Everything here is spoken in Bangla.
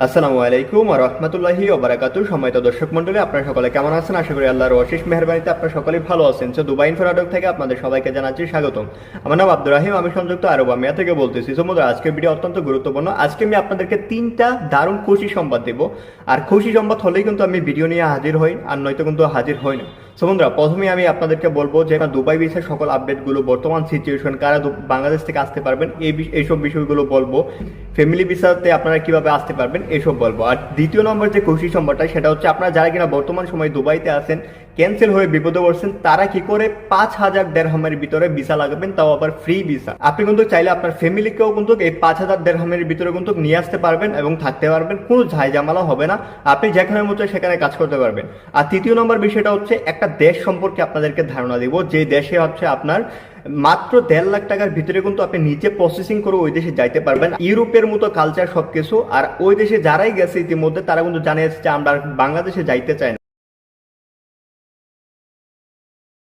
আসসালামু আলাইকুম ওয়া রাহমাতুল্লাহি ওয়া বারাকাতুহু। সম্মানিত দর্শক মণ্ডলী, আপনারা সকলে কেমন আছেন? আশা করি আল্লাহর অশেষ মেহেরবানিতে আপনারা সকলেই ভালো আছেন। সো দুবাই ইনফোরাডক থেকে আপনাদের সবাইকে জানাচ্ছি স্বাগতম। আমার নাম আব্দুর রাহিম, আমি সংযুক্ত আরব আমিরাত থেকে বলতেছি। সো বন্ধুরা, আজকের ভিডিও অত্যন্ত গুরুত্বপূর্ণ। আজকে আমি আপনাদেরকে তিনটা দারুণ খুশি সংবাদ দেব। আর খুশি সংবাদ হলেই কিন্তু আমি ভিডিও নিয়ে হাজির হই, আর নয়তো কিন্তু হাজির হই না। সো বন্ধুরা, প্রথমে আমি আপনাদেরকে বলবো যে দুবাই ভিসার সকল আপডেটগুলো, বর্তমান সিচুয়েশন, কারা বাংলাদেশ থেকে আসতে পারবেন এইসব বিষয়গুলো বলবো। ফ্যামিলি ভিসাতে আপনারা কিভাবে আসতে পারবেন এসব বলবো। আর দ্বিতীয় নম্বর যে খুশি সংবাদটা, সেটা হচ্ছে আপনারা যারা কিনা বর্তমান সময় দুবাইতে আছেন, ক্যান্সেল হয়ে বিপদে পড়ছেন, তারা কি করে 5,000 দেড়হামের ভিতরে ভিসা লাগাবেন, তাও আবার ফ্রি ভিসা। আপনি কিন্তু চাইলে আপনার ফ্যামিলিকেও কিন্তু এই 5,000 দেড়হামের ভিতরে কিন্তু নিয়ে আসতে পারবেন এবং থাকতে পারবেন, কোনো ঝামেলা হবে না। আপনি যেখানে মতো সেখানে কাজ করতে পারবেন। আর তৃতীয় নম্বর বিষয়টা হচ্ছে একটা দেশ সম্পর্কে আপনাদেরকে ধারণা দিব, যে দেশে হচ্ছে আপনার মাত্র 1.5 লাখ টাকার ভিতরে কিন্তু আপনি নিজে প্রসেসিং করে ওই দেশে যাইতে পারবেন। ইউরোপের মতো কালচার সবকিছু। আর ওই দেশে যারাই গেছে ইতিমধ্যে, তারা কিন্তু জানিয়েছে যে আমরা বাংলাদেশে যাইতে চাই না।